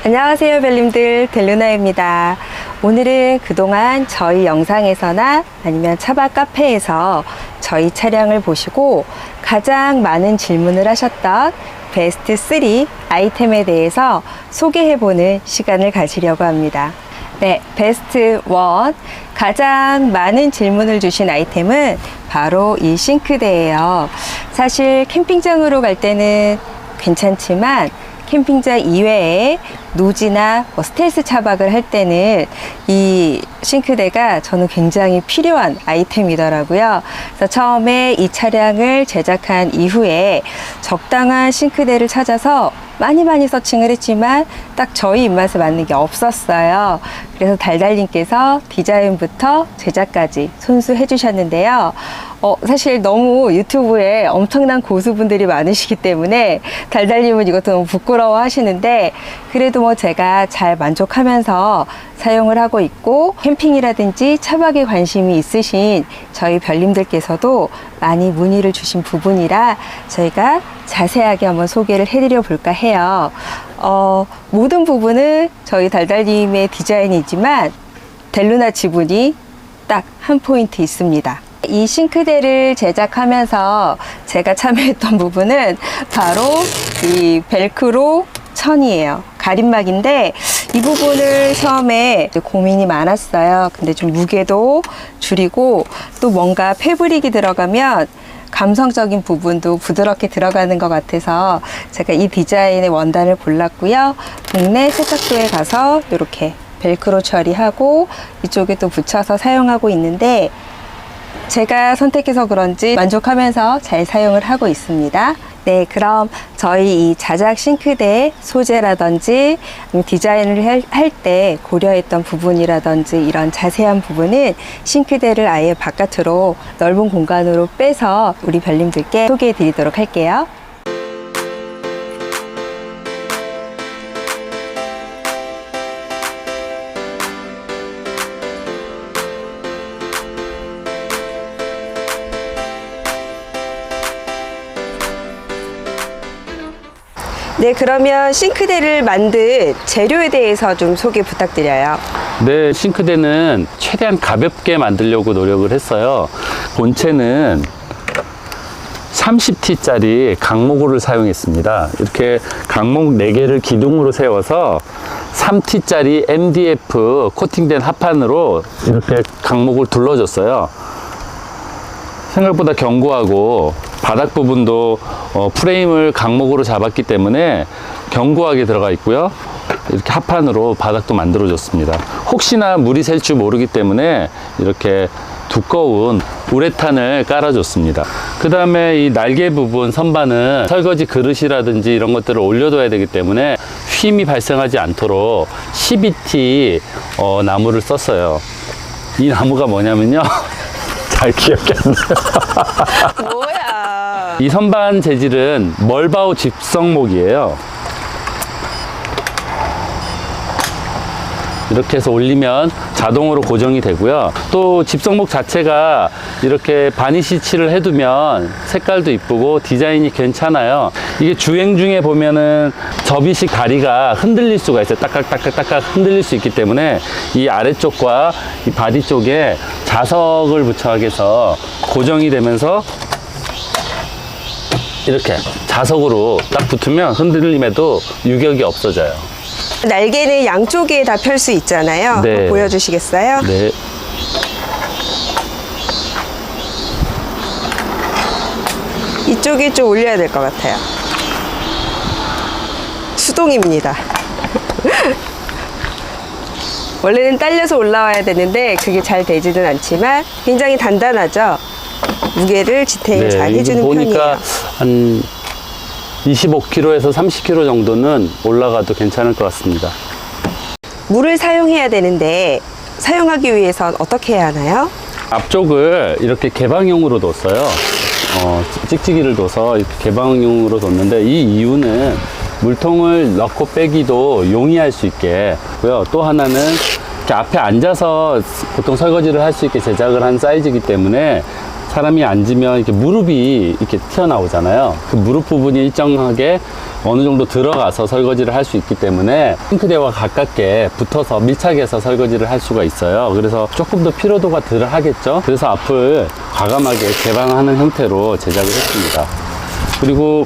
안녕하세요 별님들, 델루나입니다. 오늘은 그동안 저희 영상에서나 아니면 차박 카페에서 저희 차량을 보시고 가장 많은 질문을 하셨던 베스트 3 아이템에 대해서 소개해보는 시간을 가지려고 합니다. 네, 베스트 1, 가장 많은 질문을 주신 아이템은 바로 이 싱크대예요. 사실 캠핑장으로 갈 때는 괜찮지만 캠핑장 이외에 노지나 스텔스 차박을 할 때는 이 싱크대가 저는 굉장히 필요한 아이템이더라고요. 그래서 처음에 이 차량을 제작한 이후에 적당한 싱크대를 찾아서 많이 서칭을 했지만 딱 저희 입맛에 맞는 게 없었어요. 그래서 달달님께서 디자인부터 제작까지 손수해 주셨는데요. 사실 너무 유튜브에 엄청난 고수분들이 많으시기 때문에 달달님은 이것도 너무 부끄러워 하시는데, 그래도 뭐 제가 잘 만족하면서 사용을 하고 있고, 캠핑이라든지 차박에 관심이 있으신 저희 별님들께서도 많이 문의를 주신 부분이라 저희가 자세하게 한번 소개를 해드려 볼까 해요. 모든 부분은 저희 달달님의 디자인이지만 델루나 지분이 딱 한 포인트 있습니다. 이 싱크대를 제작하면서 제가 참여했던 부분은 바로 이 벨크로 천이에요. 가림막인데 이 부분을 처음에 고민이 많았어요. 근데 좀 무게도 줄이고 또 뭔가 패브릭이 들어가면 감성적인 부분도 부드럽게 들어가는 것 같아서 제가 이 디자인의 원단을 골랐고요. 동네 세탁소에 가서 이렇게 벨크로 처리하고 이쪽에 또 붙여서 사용하고 있는데, 제가 선택해서 그런지 만족하면서 잘 사용을 하고 있습니다. 네, 그럼 저희 이 자작 싱크대 소재라든지 디자인을 할 때 고려했던 부분이라든지 이런 자세한 부분은 싱크대를 아예 바깥으로 넓은 공간으로 빼서 우리 별님들께 소개해 드리도록 할게요. 네, 그러면 싱크대를 만든 재료에 대해서 좀 소개 부탁드려요. 네, 싱크대는 최대한 가볍게 만들려고 노력을 했어요. 본체는 30T짜리 강목으로 사용했습니다. 이렇게 강목 4개를 기둥으로 세워서 3T짜리 MDF 코팅된 합판으로 이렇게 강목을 둘러줬어요. 생각보다 견고하고 바닥 부분도 프레임을 강목으로 잡았기 때문에 견고하게 들어가 있고요. 이렇게 합판으로 바닥도 만들어 줬습니다. 혹시나 물이 셀 줄 모르기 때문에 이렇게 두꺼운 우레탄을 깔아 줬습니다. 그 다음에 이 날개 부분 선반은 설거지 그릇이라든지 이런 것들을 올려둬야 되기 때문에 휨이 발생하지 않도록 12T 나무를 썼어요. 이 나무가 뭐냐면요, 잘 기억이 안 나요. 뭐야? 이 선반 재질은 멀바우 집성목이에요. 이렇게 해서 올리면 자동으로 고정이 되고요. 또 집성목 자체가 이렇게 바니시 칠을 해두면 색깔도 이쁘고 디자인이 괜찮아요. 이게 주행 중에 보면은 접이식 다리가 흔들릴 수가 있어요. 딱딱딱딱 흔들릴 수 있기 때문에 이 아래쪽과 이 바디 쪽에 자석을 부착하게 해서 고정이 되면서 이렇게 자석으로 딱 붙으면 흔들림에도 유격이 없어져요. 날개는 양쪽에 다 펼 수 있잖아요. 네. 보여주시겠어요? 네. 이쪽에 좀 올려야 될 것 같아요. 수동입니다. 원래는 딸려서 올라와야 되는데 그게 잘 되지는 않지만 굉장히 단단하죠. 무게를 지탱을 잘 해주는 보니까 편이에요. 한 25kg에서 30kg 정도는 올라가도 괜찮을 것 같습니다. 물을 사용해야 되는데 사용하기 위해선 어떻게 해야 하나요? 앞쪽을 이렇게 개방용으로 뒀어요. 찍찍이를 둬서 이렇게 개방용으로 뒀는데, 이 이유는 물통을 넣고 빼기도 용이할 수 있게 고요. 또 하나는 이렇게 앞에 앉아서 보통 설거지를 할 수 있게 제작을 한 사이즈이기 때문에 사람이 앉으면 이렇게 무릎이 이렇게 튀어나오잖아요. 그 무릎 부분이 일정하게 어느 정도 들어가서 설거지를 할 수 있기 때문에 싱크대와 가깝게 붙어서 밀착해서 설거지를 할 수가 있어요. 그래서 조금 더 피로도가 덜 하겠죠. 그래서 앞을 과감하게 개방하는 형태로 제작을 했습니다. 그리고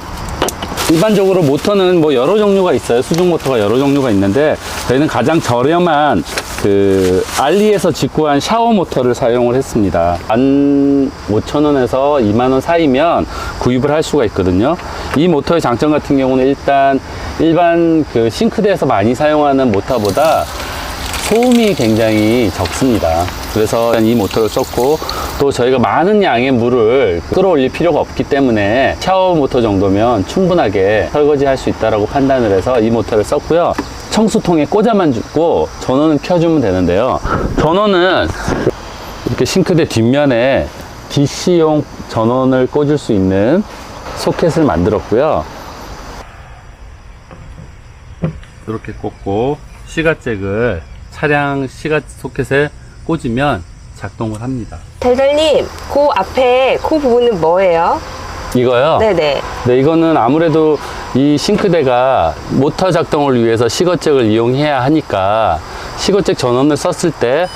일반적으로 모터는 뭐 여러 종류가 있어요. 수중 모터가 여러 종류가 있는데 저희는 가장 저렴한 그 알리에서 직구한 샤워 모터를 사용을 했습니다. 15,000원에서 20,000원 사이면 구입을 할 수가 있거든요. 이 모터의 장점 같은 경우는 일단 일반 그 싱크대에서 많이 사용하는 모터보다 소음이 굉장히 적습니다. 그래서 이 모터를 썼고, 또 저희가 많은 양의 물을 끌어올릴 필요가 없기 때문에 샤워 모터 정도면 충분하게 설거지 할 수 있다고 판단을 해서 이 모터를 썼고요. 청수통에 꽂아만 주고 전원을 켜주면 되는데요. 전원은 이렇게 싱크대 뒷면에 DC용 전원을 꽂을 수 있는 소켓을 만들었고요. 이렇게 꽂고 시가잭을 차량 시가 소켓에 꽂으면 작동을 합니다. 달달님, 그 앞에 그 부분은 뭐예요? 이거요? 네네. 네, 이거는 아무래도 이 싱크대가 모터 작동을 위해서 시거잭을 이용해야 하니까 시거잭 전원을 썼을 때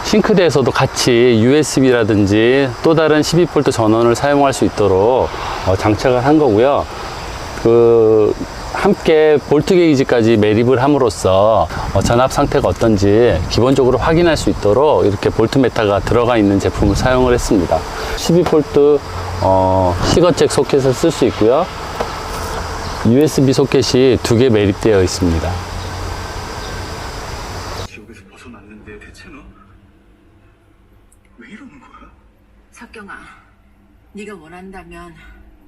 싱크대에서도 같이 USB라든지 또 다른 12V 전원을 사용할 수 있도록 장착을 한 거고요. 함께 볼트 게이지까지 매립을 함으로써 전압 상태가 어떤지 기본적으로 확인할 수 있도록 이렇게 볼트 메타가 들어가 있는 제품을 사용을 했습니다. 12V 시거잭 소켓을 쓸 수 있고요. USB 소켓이 2개 매립되어 있습니다. 지옥에서 벗어났는데 대체는 왜 이러는 거야? 석경아, 네가 원한다면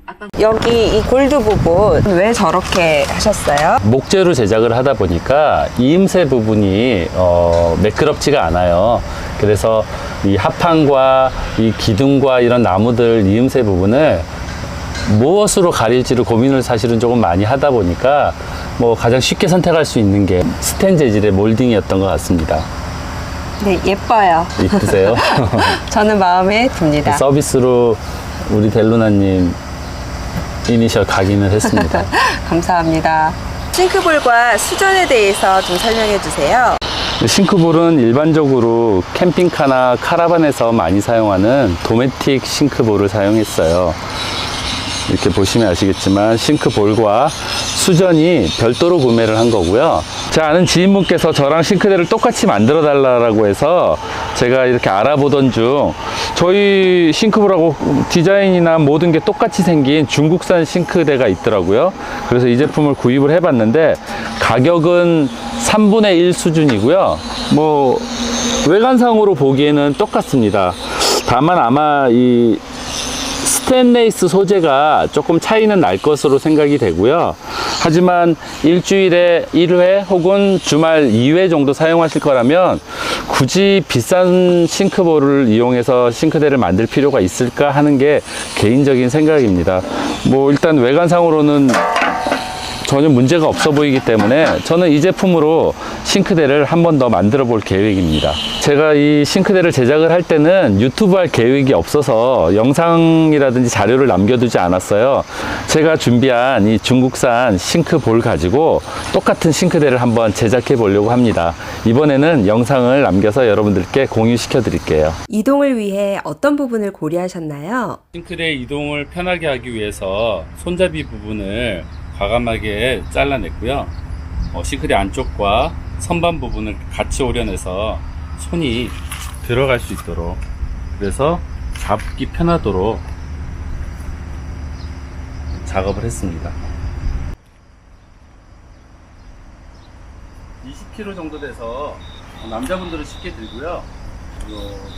아빠 여기 이 골드 부분 왜 저렇게 하셨어요? 목재로 제작을 하다 보니까 이음새 부분이 매끄럽지가 않아요. 그래서 이 합판과 이 기둥과 이런 나무들 이음새 부분을 무엇으로 가릴지를 고민을 사실은 조금 많이 하다 보니까 뭐 가장 쉽게 선택할 수 있는 게 스텐 재질의 몰딩이었던 것 같습니다. 네, 예뻐요. 이쁘세요? 저는 마음에 듭니다. 서비스로 우리 델루나님 이니셜 각인을 했습니다. 감사합니다. 싱크볼과 수전에 대해서 좀 설명해 주세요. 싱크볼은 일반적으로 캠핑카나 카라반에서 많이 사용하는 도메틱 싱크볼을 사용했어요. 이렇게 보시면 아시겠지만 싱크볼과 수전이 별도로 구매를 한 거고요. 제 아는 지인분께서 저랑 싱크대를 똑같이 만들어 달라고 해서 제가 이렇게 알아보던 중 저희 싱크볼하고 디자인이나 모든 게 똑같이 생긴 중국산 싱크대가 있더라고요. 그래서 이 제품을 구입을 해봤는데 가격은 3분의 1 수준이고요. 뭐 외관상으로 보기에는 똑같습니다. 다만 아마 이 스테인레스 소재가 조금 차이는 날 것으로 생각이 되고요. 하지만 일주일에 1회 혹은 주말 2회 정도 사용하실 거라면 굳이 비싼 싱크볼을 이용해서 싱크대를 만들 필요가 있을까 하는 게 개인적인 생각입니다. 뭐 일단 외관상으로는 전혀 문제가 없어 보이기 때문에 저는 이 제품으로 싱크대를 한 번 더 만들어 볼 계획입니다. 제가 이 싱크대를 제작을 할 때는 유튜브 할 계획이 없어서 영상이라든지 자료를 남겨두지 않았어요. 제가 준비한 이 중국산 싱크볼 가지고 똑같은 싱크대를 한번 제작해 보려고 합니다. 이번에는 영상을 남겨서 여러분들께 공유시켜 드릴게요. 이동을 위해 어떤 부분을 고려하셨나요? 싱크대 이동을 편하게 하기 위해서 손잡이 부분을 과감하게 잘라냈고요. 싱크대 안쪽과 선반 부분을 같이 오려내서 손이 들어갈 수 있도록, 그래서 잡기 편하도록 작업을 했습니다. 20kg 정도 돼서 남자분들은 쉽게 들고요.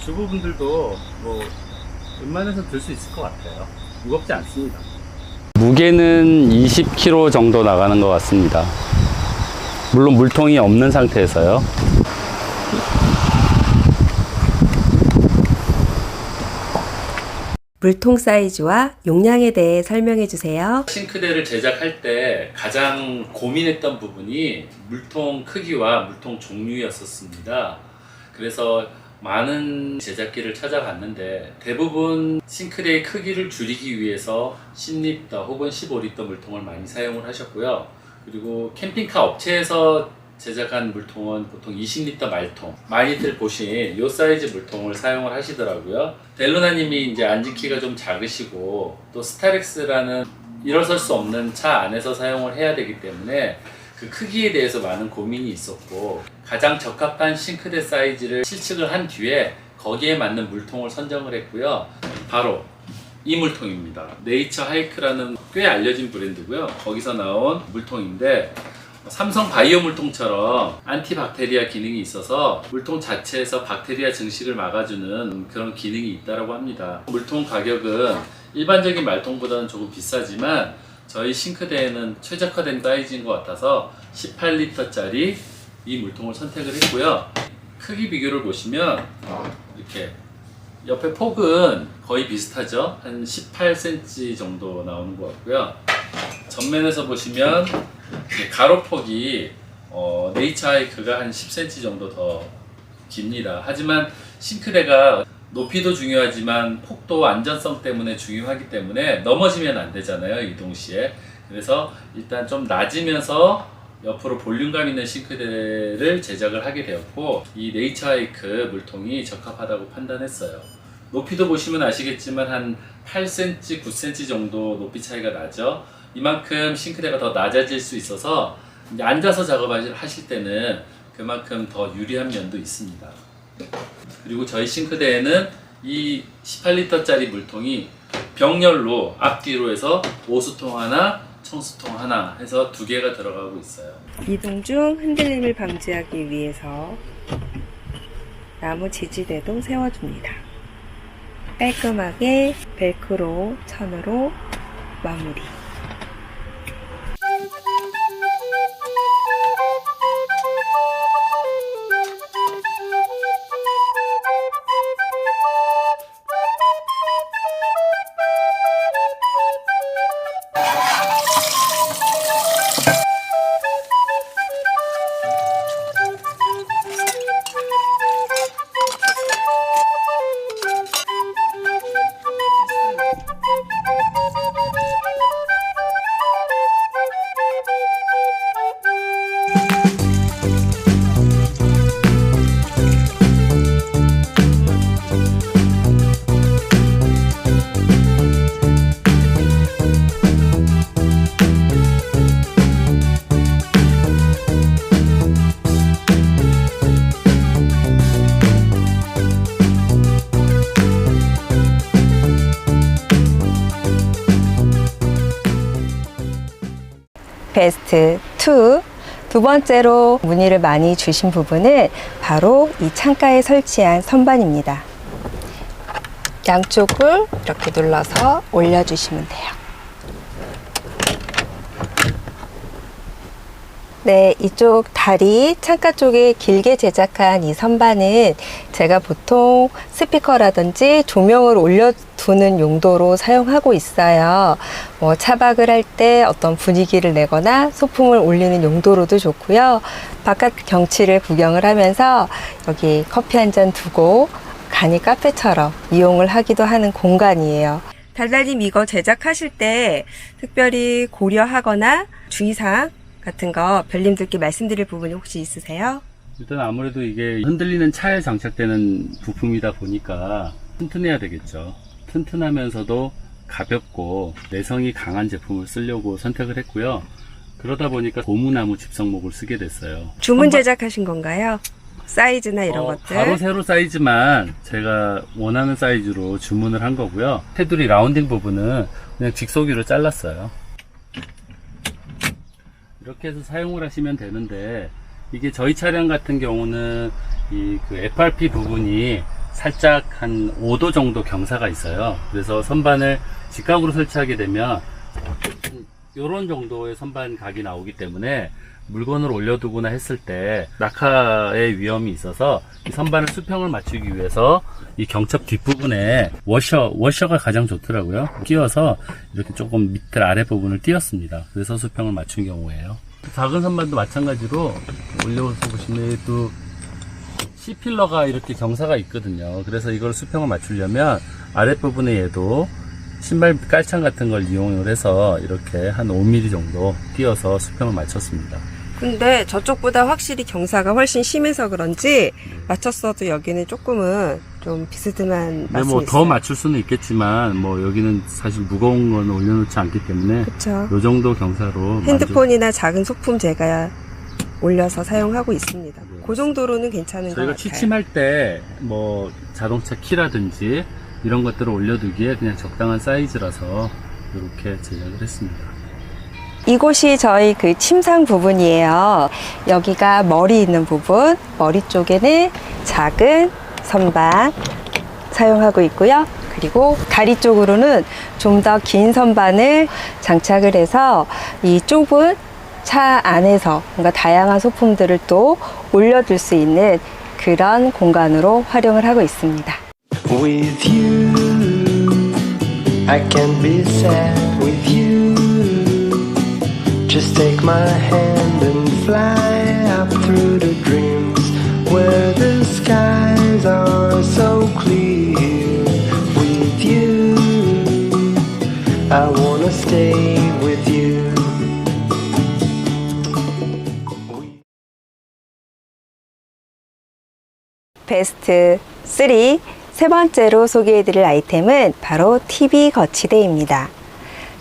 주부분들도 뭐 웬만해서 들 수 있을 것 같아요. 무겁지 않습니다. 무게는 20kg 정도 나가는 것 같습니다. 물론 물통이 없는 상태에서요. 물통 사이즈와 용량에 대해 설명해 주세요. 싱크대를 제작할 때 가장 고민했던 부분이 물통 크기와 물통 종류였었습니다. 그래서 많은 제작기를 찾아봤는데 대부분 싱크대의 크기를 줄이기 위해서 10리터 혹은 15리터 물통을 많이 사용을 하셨고요. 그리고 캠핑카 업체에서 제작한 물통은 보통 20리터 말통, 많이들 보신 이 사이즈 물통을 사용을 하시더라고요. 델루나님이 이제 앉은 키가 좀 작으시고 또 스타렉스라는 일어설 수 없는 차 안에서 사용을 해야 되기 때문에 그 크기에 대해서 많은 고민이 있었고 가장 적합한 싱크대 사이즈를 실측을 한 뒤에 거기에 맞는 물통을 선정을 했고요. 바로 이 물통입니다. 네이처 하이크라는 꽤 알려진 브랜드고요. 거기서 나온 물통인데 삼성 바이오 물통처럼 안티박테리아 기능이 있어서 물통 자체에서 박테리아 증식을 막아주는 그런 기능이 있다고 합니다. 물통 가격은 일반적인 말통보다는 조금 비싸지만 저희 싱크대에는 최적화된 사이즈인 것 같아서 18리터짜리 이 물통을 선택을 했고요. 크기 비교를 보시면 이렇게 옆에 폭은 거의 비슷하죠. 한 18cm 정도 나오는 것 같고요. 전면에서 보시면 가로폭이 네이처 하이크가 한 10cm 정도 더 깁니다. 하지만 싱크대가 높이도 중요하지만 폭도 안전성 때문에 중요하기 때문에 넘어지면 안 되잖아요, 이동 시에. 그래서 일단 좀 낮으면서 옆으로 볼륨감 있는 싱크대를 제작을 하게 되었고 이 네이처 하이크 물통이 적합하다고 판단했어요. 높이도 보시면 아시겠지만 한 8cm, 9cm 정도 높이 차이가 나죠. 이만큼 싱크대가 더 낮아질 수 있어서 이제 앉아서 작업하실 때는 그만큼 더 유리한 면도 있습니다. 그리고 저희 싱크대에는 이 18리터짜리 물통이 병렬로 앞뒤로 해서 오수통 하나, 청수통 하나 해서 2개가 들어가고 있어요. 이동 중 흔들림을 방지하기 위해서 나무 지지대도 세워줍니다. 깔끔하게 벨크로 천으로 마무리. 베스트 2. 두 번째로 문의를 많이 주신 부분은 바로 이 창가에 설치한 선반입니다. 양쪽을 이렇게 눌러서 올려주시면 돼요. 네, 이쪽 다리 창가 쪽에 길게 제작한 이 선반은 제가 보통 스피커라든지 조명을 올려두는 용도로 사용하고 있어요. 뭐 차박을 할 때 어떤 분위기를 내거나 소품을 올리는 용도로도 좋고요. 바깥 경치를 구경을 하면서 여기 커피 한 잔 두고 간이 카페처럼 이용을 하기도 하는 공간이에요. 달달님 이거 제작하실 때 특별히 고려하거나 주의사항 같은 거 별님들께 말씀드릴 부분이 혹시 있으세요? 일단 아무래도 이게 흔들리는 차에 장착되는 부품이다 보니까 튼튼해야 되겠죠. 튼튼하면서도 가볍고 내성이 강한 제품을 쓰려고 선택을 했고요. 그러다 보니까 고무나무 집성목을 쓰게 됐어요. 주문 제작하신 건가요? 사이즈나 이런 것들? 바로 세로 사이즈만 제가 원하는 사이즈로 주문을 한 거고요. 테두리 라운딩 부분은 그냥 직소기로 잘랐어요. 이렇게 해서 사용을 하시면 되는데, 이게 저희 차량 같은 경우는 이 그 FRP 부분이 살짝 한 5도 정도 경사가 있어요. 그래서 선반을 직각으로 설치하게 되면 이런 정도의 선반 각이 나오기 때문에 물건을 올려두거나 했을 때 낙하의 위험이 있어서 이 선반을 수평을 맞추기 위해서 이 경첩 뒷부분에 워셔가 가장 좋더라고요. 끼워서 이렇게 조금 밑에 아래 부분을 띄었습니다. 그래서 수평을 맞춘 경우에요. 작은 선반도 마찬가지로 올려서 보시면 또 C필러가 이렇게 경사가 있거든요. 그래서 이걸 수평을 맞추려면 아랫부분에 얘도 신발 깔창 같은 걸 이용을 해서 이렇게 한 5mm 정도 띄어서 수평을 맞췄습니다. 근데 저쪽보다 확실히 경사가 훨씬 심해서 그런지 맞췄어도 여기는 조금은 좀 비스듬한 근데 맛이 뭐 있어요. 더 맞출 수는 있겠지만 뭐 여기는 사실 무거운 건 올려놓지 않기 때문에 그쵸. 요 정도 경사로 핸드폰이나 작은 소품 제가 올려서 사용하고 있습니다. 그 정도로는 괜찮은 것 저희가 같아요. 취침할 때 뭐 자동차 키라든지 이런 것들을 올려두기에 그냥 적당한 사이즈라서 이렇게 제작을 했습니다. 이곳이 저희 그 침상 부분이에요. 여기가 머리 있는 부분, 머리 쪽에는 작은 선반 사용하고 있고요. 그리고 다리 쪽으로는 좀 더 긴 선반을 장착을 해서 이 좁은 차 안에서 뭔가 다양한 소품들을 또 올려둘 수 있는 그런 공간으로 활용을 하고 있습니다. With you, I can be sad with you. Just take my hand and fly up through the dreams where the skies are so clear. With you, I wanna stay with you. 베스트 3 세 번째로 소개해드릴 아이템은 바로 TV 거치대입니다.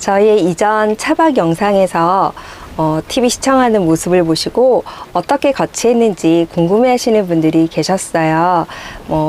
저희의 이전 차박 영상에서 TV 시청하는 모습을 보시고 어떻게 거치했는지 궁금해하시는 분들이 계셨어요.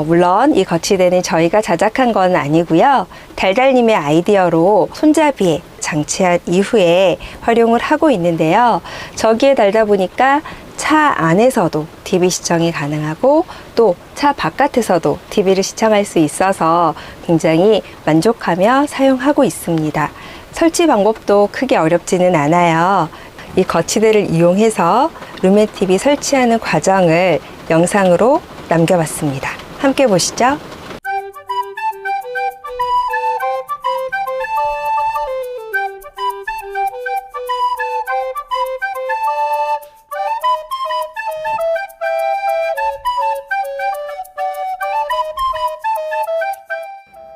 물론 이 거치대는 저희가 제작한 건 아니고요. 달달님의 아이디어로 손잡이에 장치한 이후에 활용을 하고 있는데요. 저기에 달다 보니까 차 안에서도 TV 시청이 가능하고 또 차 바깥에서도 TV를 시청할 수 있어서 굉장히 만족하며 사용하고 있습니다. 설치 방법도 크게 어렵지는 않아요. 이 거치대를 이용해서 룸메 TV 설치하는 과정을 영상으로 남겨봤습니다. 함께 보시죠.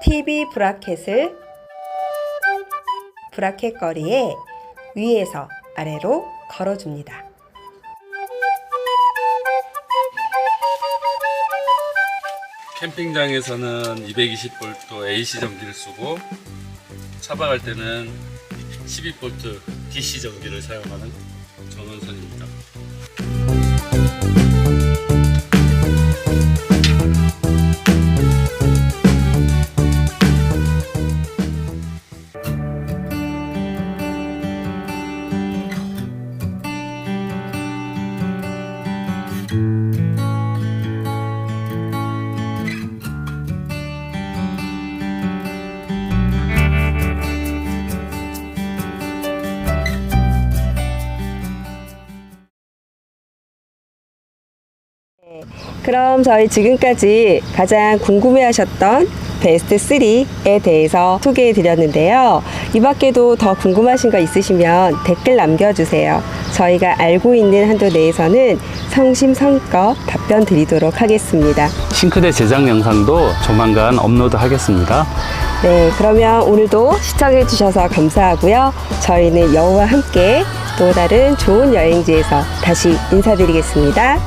TV 브라켓을 브라켓 거리에 위에서 아래로 걸어줍니다. 캠핑장에서는 220V AC 전기를 쓰고 차박할 때는 12V DC 전기를 사용하는 전원선입니다. 그럼 저희 지금까지 가장 궁금해하셨던 베스트 3에 대해서 소개해 드렸는데요. 이 밖에도 더 궁금하신 거 있으시면 댓글 남겨주세요. 저희가 알고 있는 한도 내에서는 성심성의껏 답변 드리도록 하겠습니다. 싱크대 제작 영상도 조만간 업로드 하겠습니다. 네, 그러면 오늘도 시청해 주셔서 감사하고요. 저희는 여우와 함께 또 다른 좋은 여행지에서 다시 인사드리겠습니다.